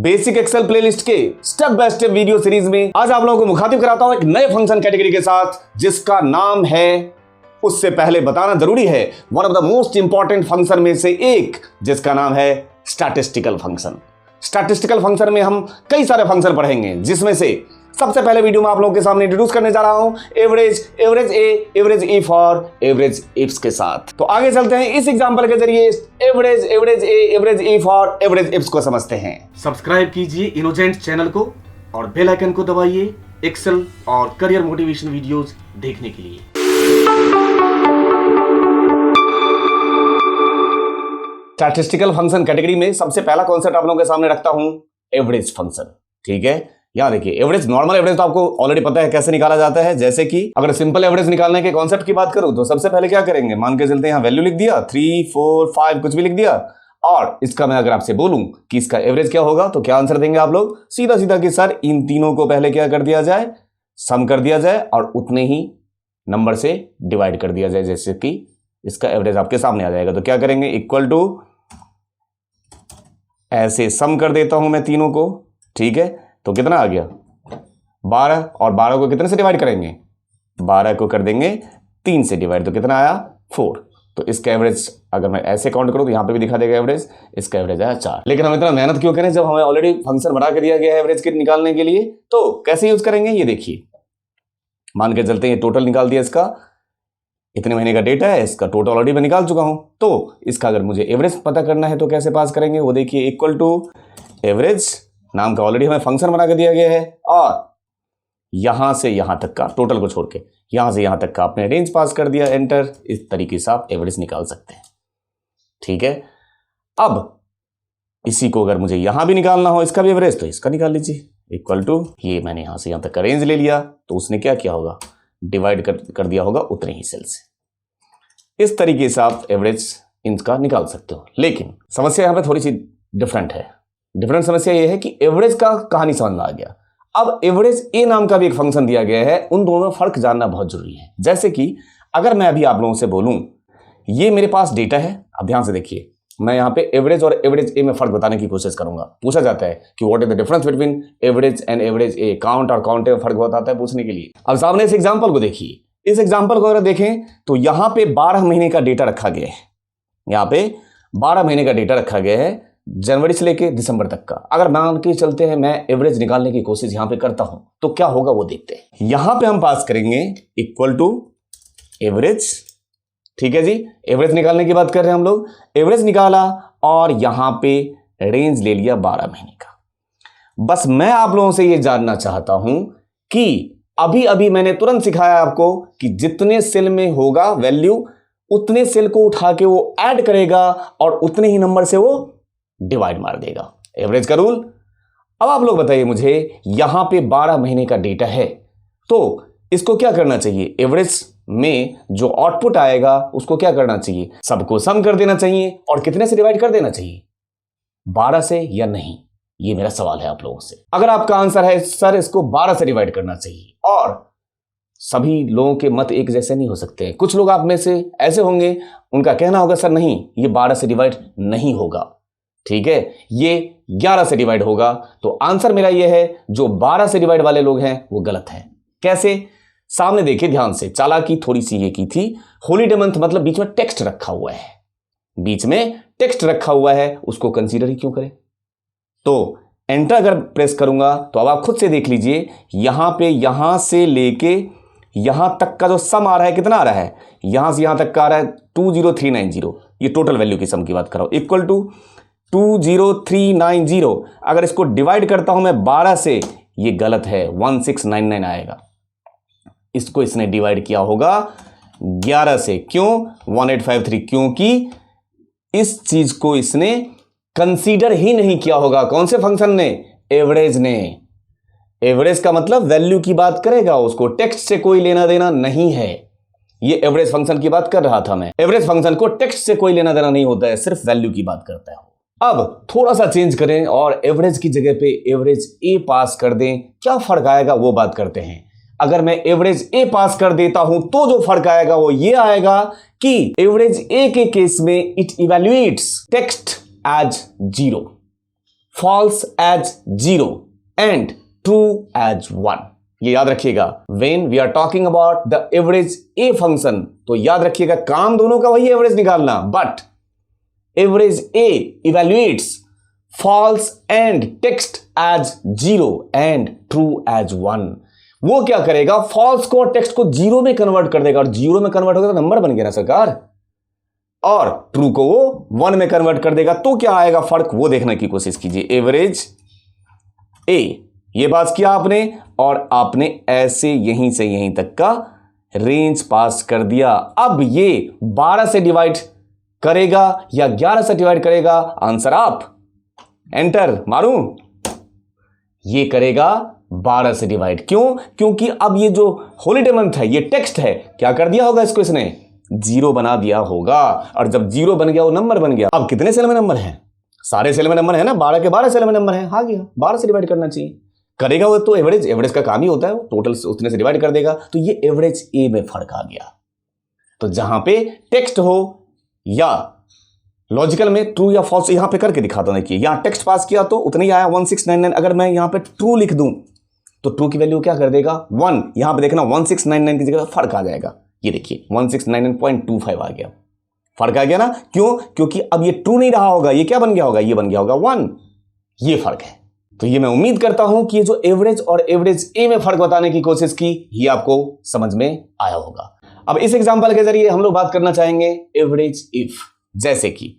Basic Excel playlist के step by step video series में आज आप लोगों को मुखातिब कराता हूं एक नए फंक्शन कैटेगरी के साथ जिसका नाम है, उससे पहले बताना जरूरी है, one of the most important function में से एक जिसका नाम है स्टैटिस्टिकल फंक्शन। स्टैटिस्टिकल फंक्शन में हम कई सारे फंक्शन पढ़ेंगे जिसमें से सबसे पहले वीडियो में आप लोगों के सामने इंट्रोड्यूस करने जा रहा हूं एवरेज ए, एवरेज इफ और एवरेज इफ्स के साथ। तो आगे चलते हैं, इस एग्जांपल के जरिए एवरेज ए, एवरेज इफ और एवरेज इफ्स को समझते हैं। सब्सक्राइब कीजिए इनोजेंट चैनल को और बेल आइकन को दबाइए एक्सेल और करियर मोटिवेशन वीडियोस देखने के लिए। स्टैटिस्टिकल फंक्शन कैटेगरी में सबसे पहला कॉन्सेप्ट आप लोगों के सामने रखता हूं, एवरेज फंक्शन। ठीक है, यहां देखिए एवरेज, नॉर्मल एवरेज तो आपको ऑलरेडी पता है कैसे निकाला जाता है। जैसे कि अगर सिंपल एवरेज निकालने के कॉन्सेप्ट की बात करूं तो सबसे पहले क्या करेंगे, मान के चलते हैं यहां वैल्यू लिख दिया 3, 4, 5 कुछ भी लिख दिया, और इसका मैं अगर आपसे बोलूं कि इसका एवरेज क्या होगा तो क्या आंसर देंगे आप लोग? सीधा सीधा कि सर इन तीनों को पहले क्या कर दिया जाए, सम कर दिया जाए और उतने ही नंबर से डिवाइड कर दिया जाए, जैसे कि इसका एवरेज आपके सामने आ जाएगा। तो क्या करेंगे, इक्वल टू, ऐसे सम कर देता हूं मैं तीनों को। ठीक है, तो कितना आ गया 12, और 12 को कितने से डिवाइड करेंगे, 12 को कर देंगे 3 से डिवाइड, तो कितना आया 4। तो इसका एवरेज अगर मैं ऐसे काउंट करूं तो यहां पे भी दिखा देगा एवरेज, इसका एवरेज आया 4। लेकिन हम इतना मेहनत क्यों करें जब हमें ऑलरेडी फंक्शन बना के दिया गया है एवरेज के निकालने के लिए। तो कैसे यूज करेंगे ये देखिए, मान के चलते हैं टोटल निकाल दिया, इसका इतने महीने का डेटा है, इसका टोटल ऑलरेडी मैं निकाल चुका हूं। तो इसका अगर मुझे एवरेज पता करना है तो कैसे पास करेंगे, वो देखिए इक्वल टू एवरेज नाम का ऑलरेडी हमें फंक्शन बना के दिया गया है, और यहां से यहां तक का टोटल को छोड़ के यहां से यहां तक का आपने रेंज पास कर दिया, एंटर। इस तरीके से आप एवरेज निकाल सकते हैं। ठीक है, अब इसी को अगर मुझे यहां भी निकालना हो इसका भी एवरेज, तो इसका निकाल लीजिए, इक्वल टू, ये मैंने यहां से यहां तक का रेंज ले लिया, तो उसने क्या किया होगा, डिवाइड कर दिया होगा उतने ही सेल से। इस तरीके से आप एवरेज इनका निकाल सकते हो। लेकिन समस्या यहां पे थोड़ी सी डिफरेंट है। डिफरेंट समस्या ये है कि एवरेज का कहानी समझ में आ गया, अब एवरेज ए नाम का भी एक फंक्शन दिया गया है, उन दोनों में फर्क जानना बहुत जरूरी है। जैसे कि अगर मैं अभी आप लोगों से बोलूं ये मेरे पास डेटा है, अब ध्यान से देखिए, मैं यहां पे एवरेज और एवरेज ए में फर्क बताने की कोशिश करूंगा। पूछा जाता है कि what is the difference between average and average A, count और काउंट में फर्क बताता है पूछने के लिए। अब सामने इस एग्जांपल को देखिए, इस एग्जांपल को अगर देखें तो यहां पे 12 महीने का डेटा रखा गया है, यहां पे 12 महीने का डेटा रखा गया है, जनवरी से लेके दिसंबर तक का। अगर मान के चलते हैं मैं एवरेज निकालने की कोशिश यहां पे करता हूं तो क्या होगा वो देखते हैं। यहां पे हम पास करेंगे इक्वल टू एवरेज। ठीक है जी, एवरेज निकालने की बात कर रहे हैं हम लोग, एवरेज निकाला और यहां पे रेंज ले लिया 12 महीने का। बस मैं आप लोगों से ये जानना चाहता हूं कि अभी अभी मैंने तुरंत सिखाया आपको कि जितने सेल में होगा वैल्यू उतने सेल को उठा के वो ऐड करेगा और उतने ही नंबर से वो डिवाइड मार देगा, एवरेज का रूल। अब आप लोग बताइए मुझे, यहां पे 12 महीने का डेटा है तो इसको क्या करना चाहिए, एवरेज में जो आउटपुट आएगा उसको क्या करना चाहिए, सबको सम कर देना चाहिए और कितने से डिवाइड कर देना चाहिए, 12 से या नहीं, ये मेरा सवाल है आप लोगों से। अगर आपका आंसर है सर इसको 12 से डिवाइड करना चाहिए, और सभी लोगों के मत एक जैसे नहीं हो सकते, कुछ लोग आप में से ऐसे होंगे उनका कहना होगा सर नहीं ये 12 से डिवाइड नहीं होगा, ठीक है ये 11 से डिवाइड होगा। तो आंसर मेरा ये है, जो 12 से डिवाइड वाले लोग हैं वो गलत है। कैसे, सामने देखिए ध्यान से, चालाकी थोड़ी सी ये की थी, हॉलीडे मंथ मतलब बीच में टेक्स्ट रखा हुआ है, बीच में टेक्स्ट रखा हुआ है, उसको कंसीडर ही क्यों करें। तो एंटर अगर प्रेस करूंगा तो अब आप खुद से देख लीजिए, यहां पे यहां से लेके यहां तक का जो सम आ रहा है कितना आ रहा है, यहां से यहां तक का आ रहा है 20390, ये टोटल वैल्यू की सम की बात कर रहा हूं, इक्वल टू 20390। अगर इसको डिवाइड करता हूं मैं 12 से, ये गलत है, 1699 आएगा। इसको इसने डिवाइड किया होगा 11 से, क्यों 1853, क्योंकि इस चीज को इसने कंसीडर ही नहीं किया होगा। कौन से फंक्शन ने, एवरेज ने। एवरेज का मतलब वैल्यू की बात करेगा, उसको टेक्स्ट से कोई लेना देना नहीं है। ये एवरेज फंक्शन की बात कर रहा था मैं, एवरेज फंक्शन को टेक्स्ट से कोई लेना देना नहीं होता है, सिर्फ वैल्यू की बात करता है। अब थोड़ा सा चेंज करें और एवरेज की जगह पे एवरेज ए पास कर दें, क्या फर्क आएगा वो बात करते हैं। अगर मैं एवरेज ए पास कर देता हूं तो जो फर्क आएगा वो ये आएगा कि एवरेज ए के केस में it evaluates text as 0, false as 0 and true as 1। ये याद रखिएगा, when we are talking about the average a function, तो याद रखिएगा काम दोनों का वही एवरेज निकालना, but average a evaluates false and text as 0 and true as 1। वो क्या करेगा, फॉल्स को और टेक्स्ट को जीरो में कन्वर्ट कर देगा, और जीरो में कन्वर्ट होगा तो नंबर बन गया ना सरकार, और ट्रू को वो 1 में कन्वर्ट कर देगा। तो क्या आएगा फर्क, वो देखने की कोशिश कीजिए। एवरेज ए, ये बात किया आपने, और आपने ऐसे यहीं से यहीं तक का रेंज पास कर दिया। अब ये 12 से डिवाइड करेगा या 11 से डिवाइड करेगा, आंसर आप एंटर मारूं, ये करेगा 12 से डिवाइड। क्यों, क्योंकि अब ये जो हॉलीडे मंथ है, ये टेक्स्ट है, क्या कर दिया होगा इसको, इसने जीरो बना दिया होगा, और जब जीरो बन गया वो नंबर बन गया। अब कितने सेल में नंबर है, सारे सेल में नंबर है ना, 12 के 12 सेल में नंबर है, आ गया, 12 से डिवाइड करना चाहिए, करेगा वो तो एवरेज का काम ही होता है, वो टोटल उतने से डिवाइड कर देगा। तो ये एवरेज ए में फर्क आ गया। तो जहां पे टेक्स्ट हो या लॉजिकल में ट्रू या फॉल्स, यहां पे करके दिखाता हूं। देखिए यहां टेक्स्ट पास किया तो उतना ही आया 1699, अगर मैं यहां पे ट्रू लिख दूं तो ट्रू की वैल्यू क्या कर देगा 1, यहां पे देखना 1699 की जगह फर्क आ जाएगा, ये देखिए 1699.25 आ गया, फर्क आ गया ना। क्यों, क्योंकि अब ये ट्रू नहीं रहा होगा, ये क्या बन गया होगा, ये बन गया होगा 1, ये फर्क है। तो ये मैं उम्मीद करता हूं कि ये जो एवरेज और एवरेज ए में फर्क बताने की कोशिश की, ये आपको समझ में आया होगा। अब इस एग्जांपल के जरिए हम लोग बात करना चाहेंगे एवरेज इफ, जैसे कि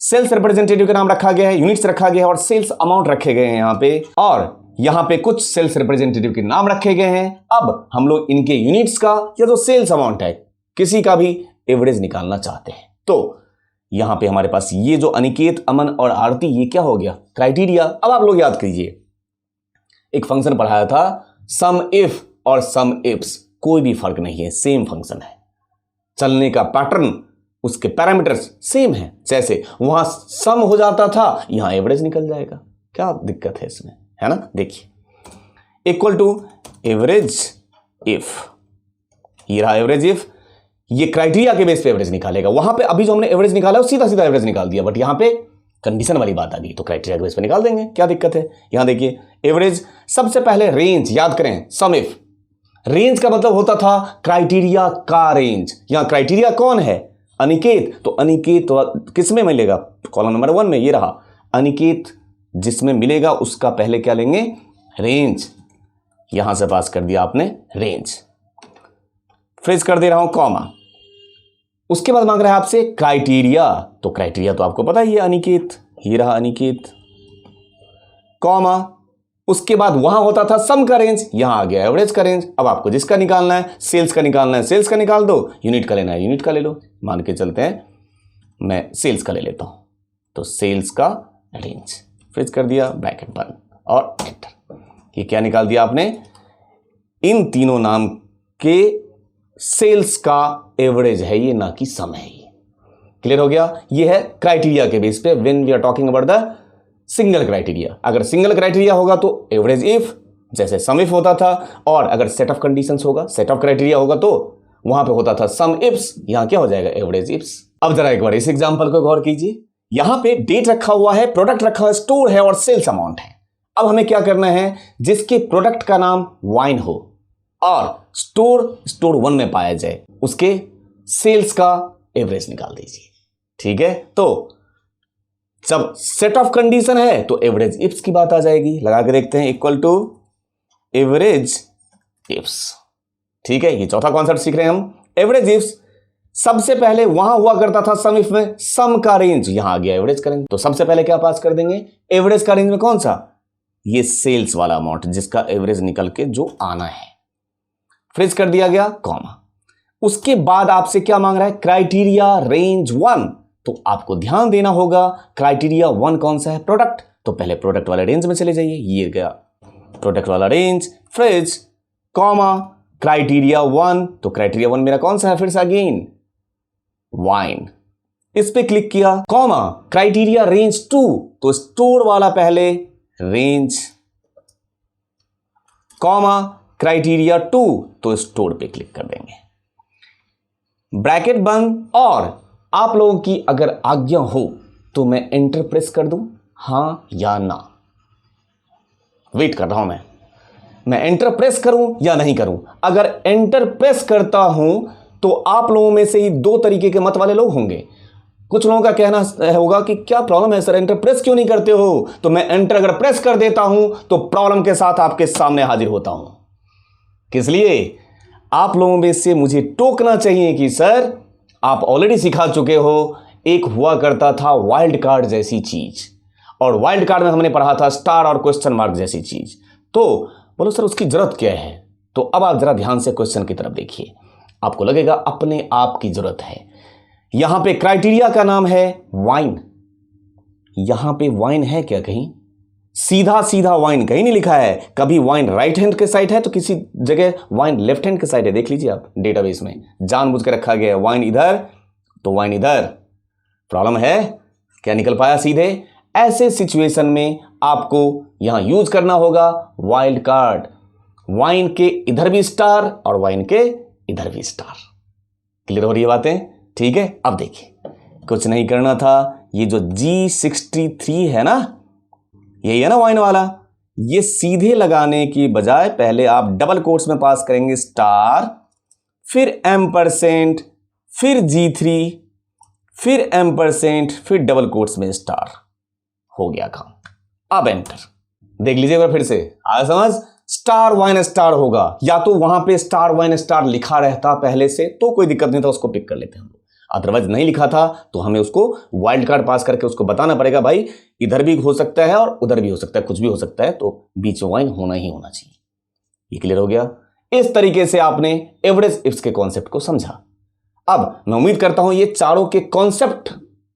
सेल्स रिप्रेजेंटेटिव का नाम रखा गया है, यूनिट्स रखा गया है और सेल्स अमाउंट रखे गए हैं यहां पे, और यहां पे कुछ सेल्स रिप्रेजेंटेटिव के नाम रखे गए हैं। अब हम लोग इनके यूनिट्स का या जो सेल्स अमाउंट है किसी का भी एवरेज निकालना चाहते हैं। तो यहां पे हमारे पास ये जो अनिकेत, अमन और आरती, ये क्या हो गया, क्राइटेरिया। अब आप लोग याद कीजिए, एक फंक्शन पढ़ाया था सम इफ और सम इफ्स, कोई भी फर्क नहीं है, सेम फंक्शन है, चलने का पैटर्न, उसके पैरामीटर्स सेम है। जैसे वहां सम हो जाता था, यहां एवरेज निकल जाएगा, क्या दिक्कत है इसमें, है ना। देखिए इक्वल टू एवरेज इफ, ये रहा एवरेज इफ, ये क्राइटेरिया के बेस पे एवरेज निकालेगा। वहां पे अभी जो हमने एवरेज निकाला है वो सीधा सीधा एवरेज निकाल दिया, बट यहां पे कंडीशन वाली बात आ गई, तो क्राइटेरिया के बेस पे निकाल देंगे, क्या दिक्कत है। यहां देखिए एवरेज, सबसे पहले रेंज याद करें, सम इफ, रेंज का मतलब होता था क्राइटेरिया का रेंज। यहां क्राइटेरिया कौन है, अनिकेत, तो अनिकेत किस में मिलेगा, कॉलम नंबर 1 में, ये रहा अनिकेत, जिसमें मिलेगा उसका पहले क्या लेंगे, रेंज, यहां से पास कर दिया आपने रेंज, फ्रेज कर दे रहा हूं कॉमा, उसके बाद मांग रहा है आपसे क्राइटेरिया, तो क्राइटेरिया तो आपको पता ही है अनिकेत, ये रहा अनिकेत, कॉमा, उसके बाद वहां होता था सम का रेंज, यहां आ गया एवरेज का रेंज। अब आपको जिसका निकालना है, सेल्स का निकालना है सेल्स का निकाल दो, यूनिट का लेना है यूनिट का ले लो, मान के चलते हैं मैं सेल्स का ले लेता हूं, तो सेल्स का रेंज, फ्रेज कर दिया, ब्रैकेट बंद और एंटर। ये क्या निकाल दिया आपने, इन तीनों नाम के सेल्स का एवरेज है ये, ना कि सम है ये। क्लियर हो गया, ये है क्राइटेरिया के बेस पे, when we are talking about the single criteria. अगर सिंगल क्राइटेरिया होगा तो एवरेज इफ, जैसे सम इफ होता था, और अगर सेट ऑफ कंडीशंस होगा, सेट ऑफ क्राइटेरिया होगा तो वहां पे होता था सम इफ्स, यहां क्या हो जाएगा एवरेज इफ्स। अब जरा एक बार इस एग्जांपल को गौर कीजिए, यहां पे डेट रखा हुआ है, प्रोडक्ट रखा हुआ है, स्टोर है और सेल्स अमाउंट है। अब हमें क्या करना है, जिसके प्रोडक्ट का नाम वाइन हो और स्टोर 1 में पाया जाए, उसके सेल्स का एवरेज निकाल दीजिए। ठीक है, तो जब सेट ऑफ कंडीशन है तो एवरेज इफ्स की बात आ जाएगी, लगा के देखते हैं, इक्वल टू एवरेज इफ्स। ठीक है, ये चौथा कॉन्सेप्ट सीख रहे हैं हम। एवरेज इफ्स, सबसे पहले वहां हुआ करता था सम इफ में सम का रेंज, यहां आ गया एवरेज का रेंज, तो सबसे पहले क्या पास कर देंगे, एवरेज का रेंज में कौन सा, ये सेल्स वाला अमाउंट, जिसका एवरेज निकल के जो आना है, फ्रेज कर दिया गया कॉमा। उसके बाद आपसे क्या मांग रहा है, क्राइटेरिया रेंज 1, तो आपको ध्यान देना होगा क्राइटेरिया 1 कौन सा है, प्रोडक्ट, तो पहले प्रोडक्ट वाले रेंज में चले जाइए, ये गया प्रोडक्ट वाला रेंज, फ्रेज कॉमा क्राइटेरिया 1, तो क्राइटेरिया 1 मेरा कौन सा है, फिर से अगेन वाइन, इस पे क्लिक किया, कॉमा क्राइटेरिया रेंज 2, तो स्टोर वाला पहले रेंज, कॉमा क्राइटेरिया 2, तो स्टोर पे क्लिक कर देंगे, ब्रैकेट बंद। और आप लोगों की अगर आज्ञा हो तो मैं एंटर प्रेस कर दूं, हां या ना, वेट कर रहा हूं मैं एंटर प्रेस करूं या नहीं करूं। अगर एंटर प्रेस करता हूं तो आप लोगों में से ही दो तरीके के मत वाले लोग होंगे। कुछ लोगों का कहना होगा कि क्या प्रॉब्लम है सर, एंटर प्रेस क्यों नहीं करते हो? तो मैं एंटर अगर प्रेस कर देता हूं तो प्रॉब्लम के साथ आपके सामने हाजिर होता हूं। किस लिए? आप लोगों में से मुझे टोकना चाहिए कि सर आप ऑलरेडी सिखा चुके हो, एक हुआ करता था वाइल्ड कार्ड जैसी चीज, और वाइल्ड कार्ड में हमने पढ़ा था स्टार और क्वेश्चन मार्क जैसी चीज। तो बोलो सर उसकी जरूरत क्या है? तो अब आप जरा ध्यान से क्वेश्चन की तरफ देखिए, आपको लगेगा अपने आप की जरूरत है। यहां पे क्राइटेरिया का नाम है वाइन। यहां पे वाइन है क्या? कहीं सीधा सीधा वाइन कहीं नहीं लिखा है। कभी वाइन राइट हैंड के साइड है तो किसी जगह वाइन लेफ्ट हैंड के साइड है। देख लीजिए आप, डेटाबेस में जानबूझ के रखा गया है वाइन इधर तो वाइन इधर। प्रॉब्लम है क्या? निकल पाया सीधे? ऐसे सिचुएशन में आपको यहां यूज करना होगा वाइल्ड कार्ड। वाइन के इधर भी स्टार और वाइन के इधर भी स्टार। क्लियर हो रही है बातें? ठीक है, अब देखिए कुछ नहीं करना था। ये जो G63 है ना, यही है ना वाइन वाला, ये सीधे लगाने की बजाय पहले आप डबल कोट्स में पास करेंगे स्टार, फिर M%, फिर G3, फिर M%, फिर डबल कोट्स में स्टार। हो गया काम। अब एंटर देख लीजिए एक बार फिर से, आया समझ? स्टार वाइन स्टार होगा, या तो वहां पे स्टार वाइन स्टार लिखा रहता पहले से तो कोई दिक्कत नहीं था, उसको पिक कर लेते हम लोग। अदरवाइज नहीं लिखा था तो हमें उसको वाइल्ड कार्ड पास करके उसको बताना पड़ेगा भाई इधर भी हो सकता है और उधर भी हो सकता है, कुछ भी हो सकता है, तो बीच में वाइन होना ही होना चाहिए। ये क्लियर हो गया? इस तरीके से आपने एवरेज इफ्स के कॉन्सेप्ट को समझा। अब मैं उम्मीद करता हूं ये चारों के concept,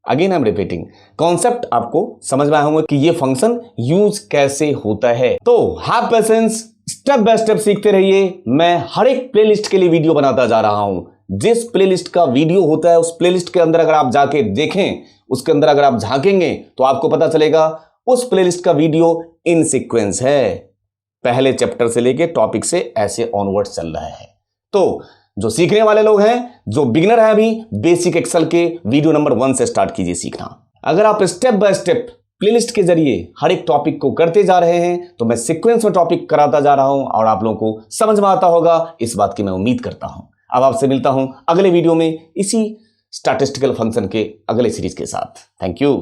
again I am repeating, concept आपको समझ में आया होंगे कि ये फंक्शन यूज कैसे होता है। तो have patience, step by step सीखते रहिए। मैं हर एक प्लेलिस्ट के लिए वीडियो बनाता जा रहा हूं। जिस प्लेलिस्ट का वीडियो होता है उस प्लेलिस्ट के अंदर अगर आप जाके देखें, उसके अंदर अगर आप झांकेंगे तो आपको पता चलेगा उस प्लेलिस्ट का वीडियो इन सीक्वेंस है, पहले चैप्टर से लेके टॉपिक से ऐसे ऑनवर्ड चल रहा है। तो जो सीखने वाले लोग हैं, जो बिगिनर है अभी, बेसिक एक्सेल के वीडियो नंबर 1 से स्टार्ट कीजिए सीखना। अगर आप स्टेप बाय स्टेप प्लेलिस्ट के जरिए हर एक टॉपिक को करते जा रहे हैं तो मैं सीक्वेंस में टॉपिक कराता जा रहा हूं और आप लोगों को समझ में आता होगा, इस बात की मैं उम्मीद करता हूं। अब आपसे मिलता हूं अगले वीडियो में इसी स्टैटिस्टिकल फंक्शन के अगले सीरीज के साथ। Thank you.